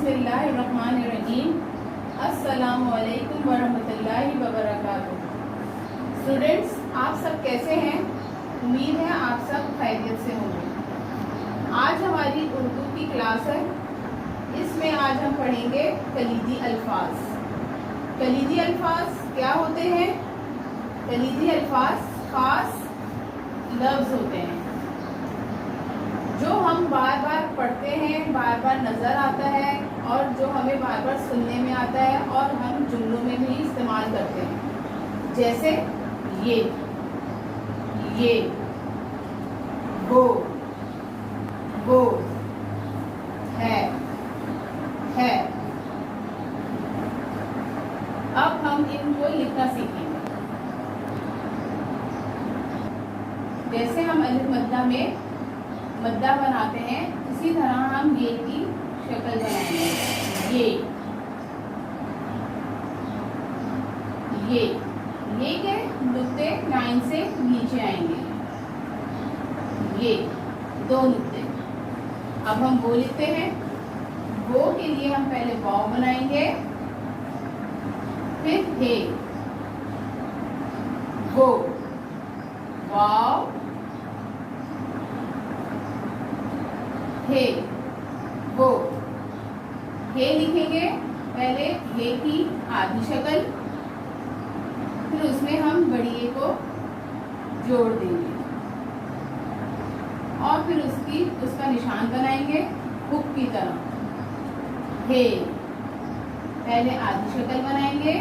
बिस्मिल्लाहिर्रहमानिर्रहीम। अस्सलामु अलैकुम वरहमतुल्लाहि वबरकातुहू। स्टूडेंट्स, आप सब कैसे हैं? उम्मीद है आप सब खैरियत से होंगे। आज हमारी उर्दू की क्लास है। इसमें आज हम पढ़ेंगे कलीदी अल्फाज। कलीदी अल्फाज क्या होते हैं? कलीदी अल्फाज खास लफ्ज़ होते हैं जो हम बार बार पढ़ते हैं, बार बार नज़र आता है और जो हमें बार बार सुनने में आता है और हम जुमलों में भी इस्तेमाल करते हैं। जैसे ये, वो, है। अब हम इनको लिखना सीखेंगे। जैसे हम अलिफ मद्दा में मद्दा बनाते हैं, इसी तरह हम ये की शक्ल बनाएंगे। ये के नुक्ते लाइन से नीचे आएंगे। ये दो नुक्ते। अब हम वो लिखते हैं। वो के लिए हम पहले वाव बनाएंगे, फिर हे। वो, वाव, हे, वो। हे लिखेंगे पहले हे की आधी शक्ल, फिर उसमें हम बड़ी ए को जोड़ देंगे और फिर उसका निशान बनाएंगे हुक की तरह। हे, पहले आधी शक्ल बनाएंगे,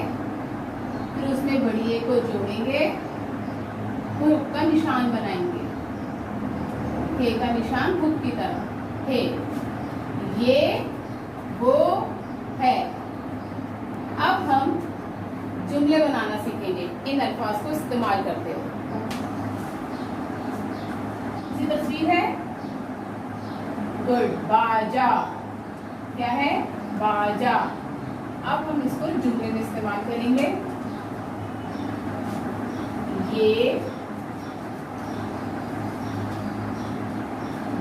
फिर उसमें बड़ी ए को जोड़ेंगे, फिर हुक का निशान बनाएंगे। हे का निशान हुक की तरह। हे, ये, वो, है। अब हम जुमले बनाना सीखेंगे इन अल्फाज को इस्तेमाल करते हुए। इसी तस्वीर है। गुड, बाजा। क्या है? बाजा। अब हम इसको जुमले में इस्तेमाल करेंगे। ये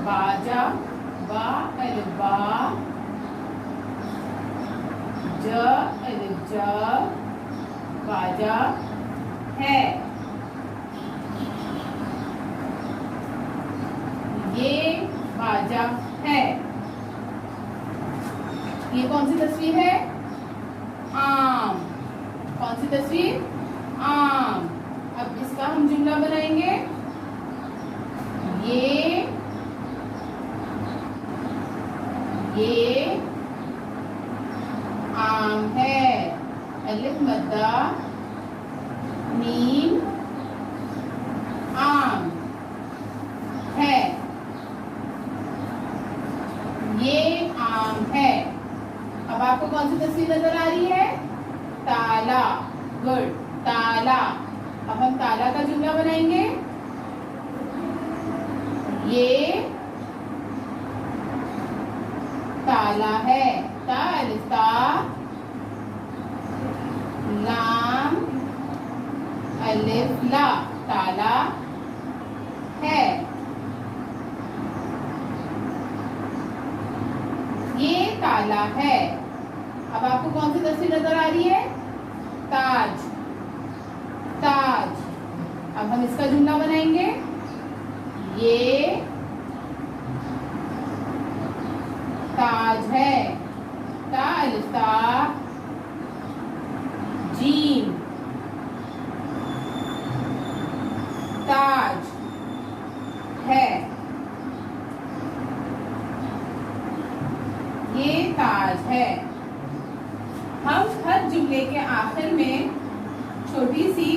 बाजा, बा अलिफ बा, ज अलिफ ज, बाजा है। ये बाजा है। ये कौन सी तस्वीर है? आम। कौन सी तस्वीर? आम। अब इसका हम जुमला बनाएंगे। ये आम है। अलिफ मद्दा मीम, आम है। ये आम है। अब आपको कौन सी तस्वीर नजर आ रही है? ताला। गुड, ताला। अब हम ताला का जुमला बनाएंगे। ये ताला है। ता अलिफ ता, लाम अलिफ ला, ताला है। ये ताला है। अब आपको कौन सी तस्वीर नजर आ रही है? ताज। ताज। अब हम इसका जुमला बनाएंगे। ये ताज है। ता अलिफ ता, जीम, ताज है। ये ताज है। हम हर जुमले के आखिर में छोटी सी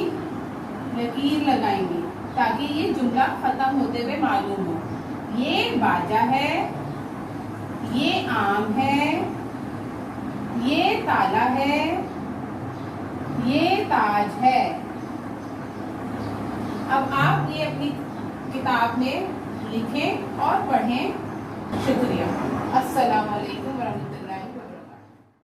लकीर लगाएंगे ताकि ये जुमला खत्म होते हुए मालूम हो। ये बाजा है, ये आम है, ये ताला है, ये ताज है। अब आप ये अपनी किताब में लिखें और पढ़ें। शुक्रिया। अस्सलाम वालेकुम।